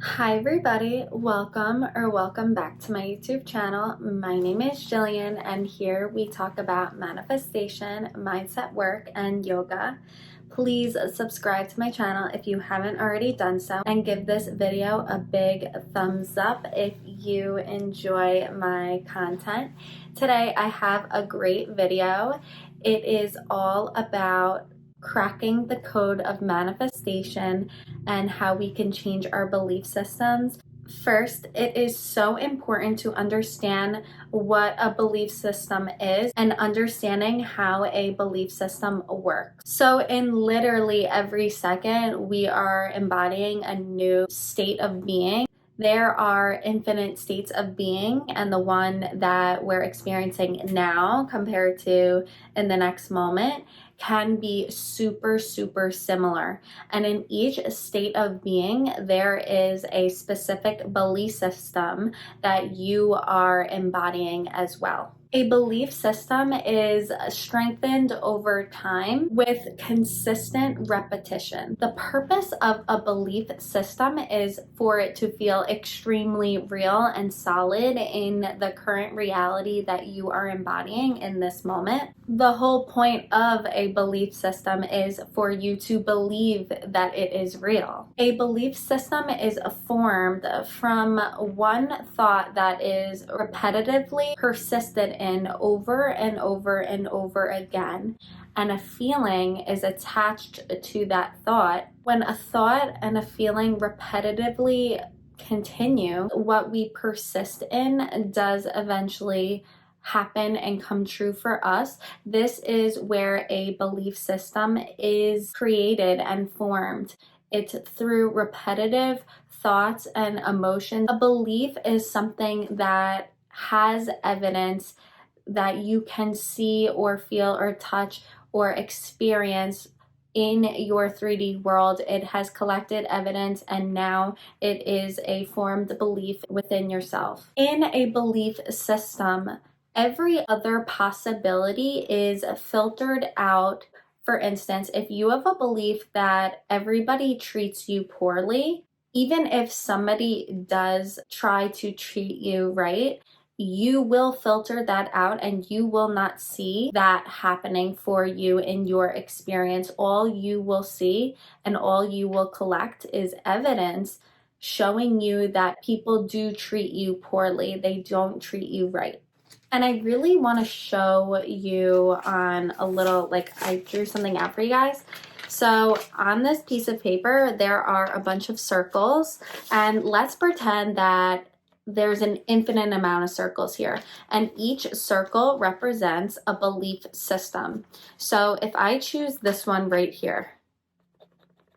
Hi everybody, welcome back to my YouTube channel. My name is Jillian and here we talk about manifestation, mindset work, and yoga. Please subscribe to my channel if you haven't already done so and give this video a big thumbs up if you enjoy my content. Today I have a great video. It is all about cracking the code of manifestation and how we can change our belief systems. First, it is so important to understand what a belief system is and understanding how a belief system works. So in literally every second, we are embodying a new state of being. There are infinite states of being, and the one that we're experiencing now compared to in the next moment can be super similar. And in each state of being, there is a specific belief system that you are embodying as well. A belief system is strengthened over time with consistent repetition. The purpose of a belief system is for it to feel extremely real and solid in the current reality that you are embodying in this moment. The whole point of a belief system is for you to believe that it is real. A belief system is formed from one thought that is repetitively persisted in over and over and over again, and a feeling is attached to that thought. When a thought and a feeling repetitively continue, what we persist in does eventually happen and come true for us. This is where a belief system is created and formed. It's through repetitive thoughts and emotions. A belief is something that has evidence that you can see or feel or touch or experience in your 3D world. It has collected evidence and now it is a formed belief within yourself. In a belief system, every other possibility is filtered out. For instance, if you have a belief that everybody treats you poorly, even if somebody does try to treat you right, you will filter that out and you will not see that happening for you in your experience. All you will see and all you will collect is evidence showing you that people do treat you poorly. They don't treat you right. And I really want to show you on a little, I drew something out for you guys. So on this piece of paper, there are a bunch of circles, and let's pretend that there's an infinite amount of circles here, and each circle represents a belief system. So if I choose this one right here,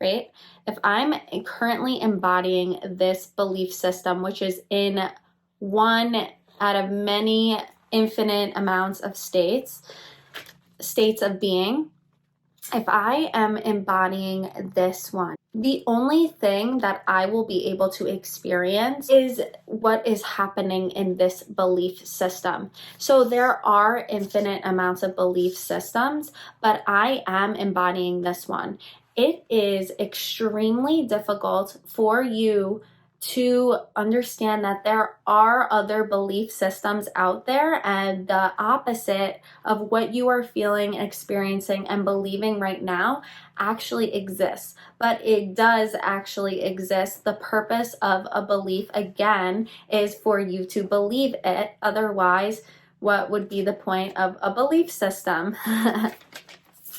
right? If I'm currently embodying this belief system, which is in one out of many infinite amounts of states of being, if I am embodying this one, the only thing that I will be able to experience is what is happening in this belief system. So there are infinite amounts of belief systems, but I am embodying this one. It is extremely difficult for you to understand that there are other belief systems out there, and the opposite of what you are feeling, experiencing, and believing right now actually exists. But it does actually exist. The purpose of a belief, again, is for you to believe it. Otherwise, what would be the point of a belief system?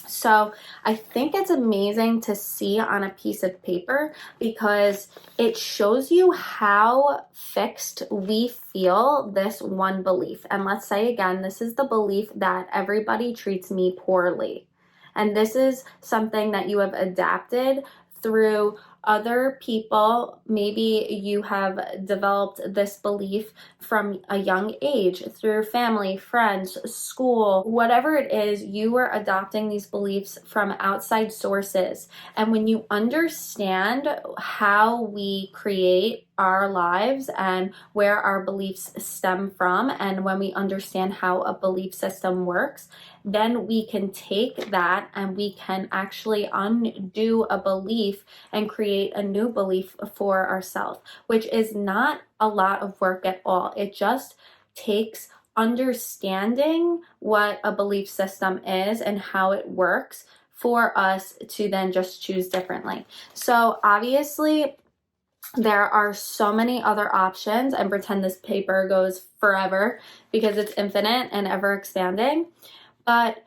So I think it's amazing to see on a piece of paper because it shows you how fixed we feel this one belief. And let's say again, this is the belief that everybody treats me poorly. And this is something that you have adapted through other people. Maybe you have developed this belief from a young age through family, friends, school, whatever it is. You are adopting these beliefs from outside sources. And when you understand how we create our lives and where our beliefs stem from. And when we understand how a belief system works, then we can take that and we can actually undo a belief and create a new belief for ourselves, which is not a lot of work at all. It just takes understanding what a belief system is and how it works for us to then just choose differently. So obviously, there are so many other options, and pretend this paper goes forever because it's infinite and ever expanding. But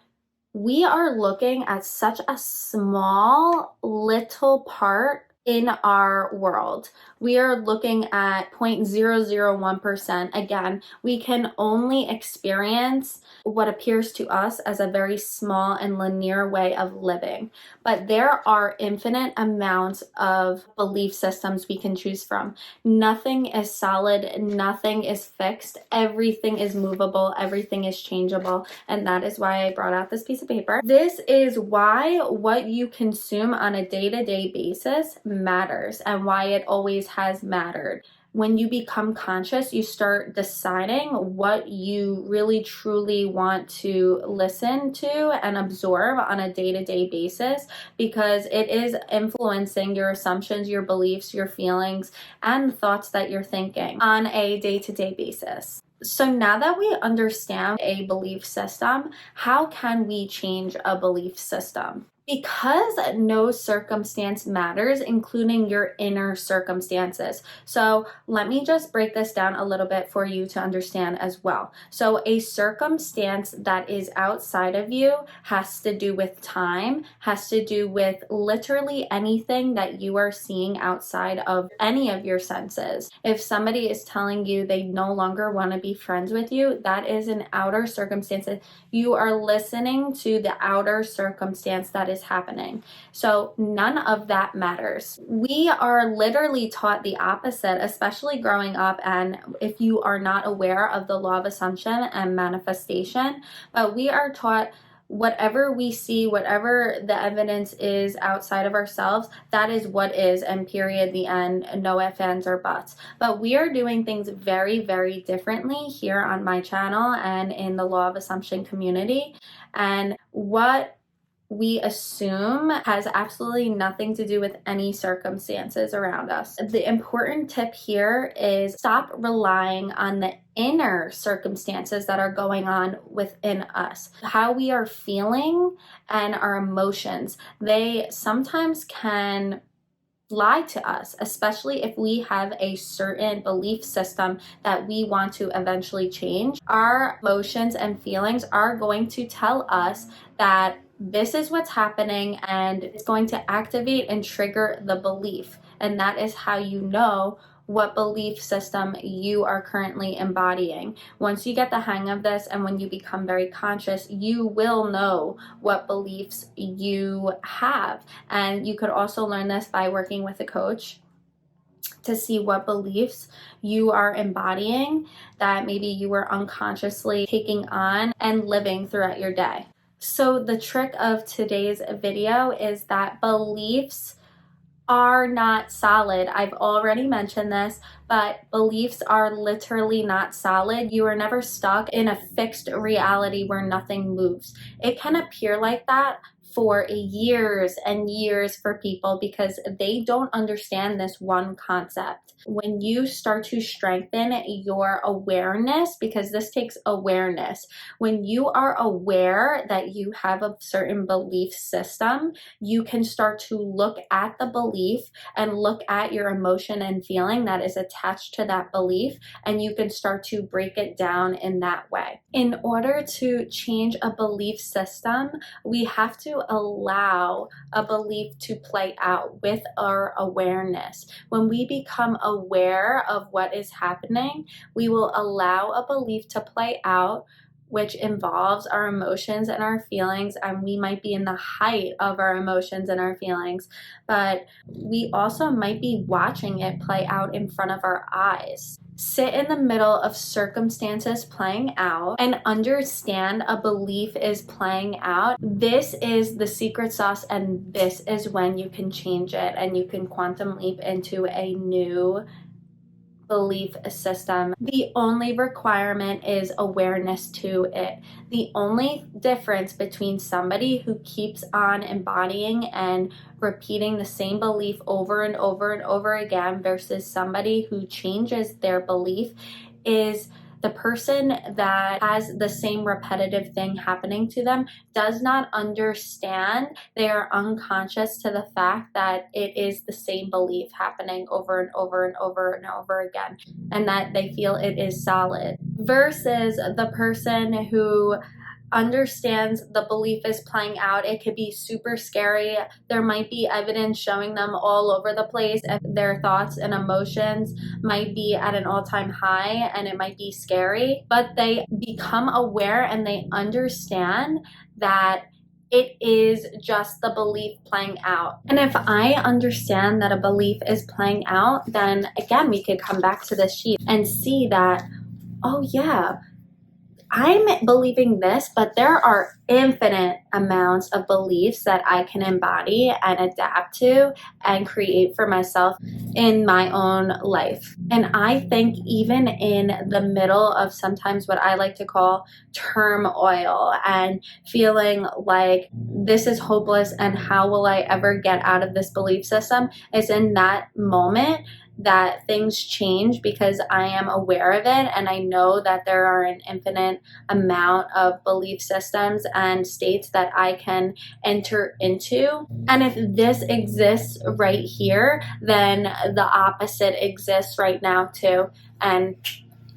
we are looking at such a small little part in our world. We are looking at 0.001%. Again, we can only experience what appears to us as a very small and linear way of living. But there are infinite amounts of belief systems we can choose from. Nothing is solid, nothing is fixed, everything is movable, everything is changeable. And that is why I brought out this piece of paper. This is why what you consume on a day-to-day basis matters, and why it always has mattered. When you become conscious, you start deciding what you really truly want to listen to and absorb on a day-to-day basis, because it is influencing your assumptions, your beliefs, your feelings, and thoughts that you're thinking on a day-to-day basis. So now that we understand a belief system, how can we change a belief system? Because no circumstance matters, including your inner circumstances. So let me just break this down a little bit for you to understand as well. So a circumstance that is outside of you has to do with time, has to do with literally anything that you are seeing outside of any of your senses. If somebody is telling you they no longer want to be friends with you, that is an outer circumstance. You are listening to the outer circumstance that is happening. So none of that matters. We are literally taught the opposite, especially growing up, and if you are not aware of the law of assumption and manifestation, but we are taught whatever we see, whatever the evidence is outside of ourselves, that is what is, and period, the end, no ifs, ands, or buts. But we are doing things very, very differently here on my channel and in the law of assumption community. And what we assume has absolutely nothing to do with any circumstances around us. The important tip here is stop relying on the inner circumstances that are going on within us. How we are feeling and our emotions, they sometimes can lie to us, especially if we have a certain belief system that we want to eventually change. Our emotions and feelings are going to tell us that this is what's happening, and it's going to activate and trigger the belief. And that is how you know what belief system you are currently embodying. Once you get the hang of this and when you become very conscious, you will know what beliefs you have. And you could also learn this by working with a coach to see what beliefs you are embodying that maybe you were unconsciously taking on and living throughout your day. So the trick of today's video is that beliefs are not solid. I've already mentioned this, but beliefs are literally not solid. You are never stuck in a fixed reality where nothing moves. It can appear like that for years and years for people because they don't understand this one concept. When you start to strengthen your awareness, because this takes awareness, when you are aware that you have a certain belief system, you can start to look at the belief and look at your emotion and feeling that is attached to that belief, and you can start to break it down in that way. In order to change a belief system, we have to allow a belief to play out with our awareness. When we become aware of what is happening, we will allow a belief to play out, which involves our emotions and our feelings, and we might be in the height of our emotions and our feelings, but we also might be watching it play out in front of our eyes. Sit in the middle of circumstances playing out and understand a belief is playing out. This is the secret sauce, and this is when you can change it and you can quantum leap into a new belief system. The only requirement is awareness to it. The only difference between somebody who keeps on embodying and repeating the same belief over and over and over again versus somebody who changes their belief is the person that has the same repetitive thing happening to them does not understand. They are unconscious to the fact that it is the same belief happening over and over and over and over again, and that they feel it is solid. Versus the person who understands the belief is playing out. It could be super scary. There might be evidence showing them all over the place, and their thoughts and emotions might be at an all-time high, and it might be scary, but they become aware and they understand that it is just the belief playing out. And if I understand that a belief is playing out, then again, we could come back to this sheet and see that, oh yeah, I'm believing this, but there are infinite amounts of beliefs that I can embody and adapt to and create for myself in my own life. And I think even in the middle of sometimes what I like to call turmoil and feeling like this is hopeless and how will I ever get out of this belief system, is in that moment that things change because I am aware of it and I know that there are an infinite amount of belief systems and states that I can enter into. And if this exists right here, then the opposite exists right now too. And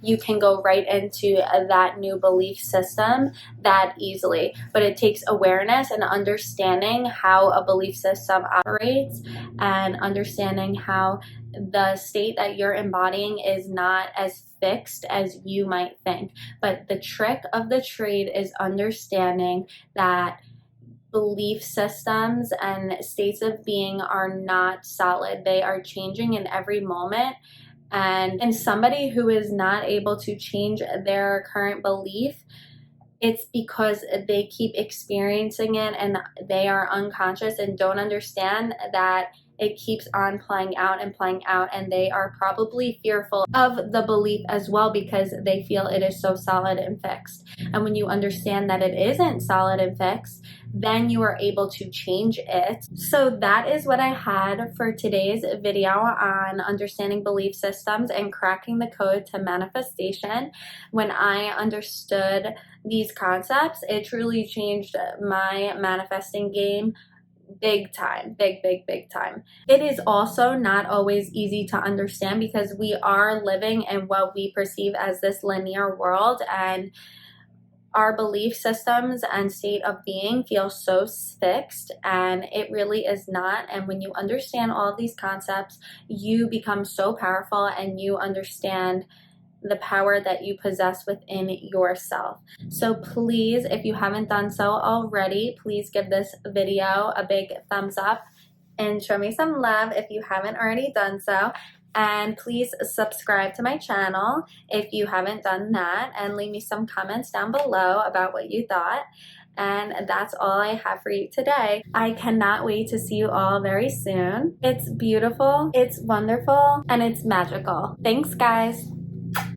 you can go right into that new belief system that easily. But it takes awareness and understanding how a belief system operates and understanding how the state that you're embodying is not as fixed as you might think. But the trick of the trade is understanding that belief systems and states of being are not solid. They are changing in every moment. And somebody who is not able to change their current belief, it's because they keep experiencing it and they are unconscious and don't understand that it keeps on playing out, and they are probably fearful of the belief as well because they feel it is so solid and fixed. And when you understand that it isn't solid and fixed, then you are able to change it. So that is what I had for today's video on understanding belief systems and cracking the code to manifestation. When I understood these concepts, it truly changed my manifesting game big time, big time. It is also not always easy to understand because we are living in what we perceive as this linear world, and our belief systems and state of being feel so fixed, and it really is not. And when you understand all of these concepts, you become so powerful and you understand the power that you possess within yourself. So please, if you haven't done so already, please give this video a big thumbs up and show me some love if you haven't already done so. And please subscribe to my channel if you haven't done that, and leave me some comments down below about what you thought. And that's all I have for you today. I cannot wait to see you all very soon. It's beautiful, it's wonderful, and it's magical. Thanks, guys.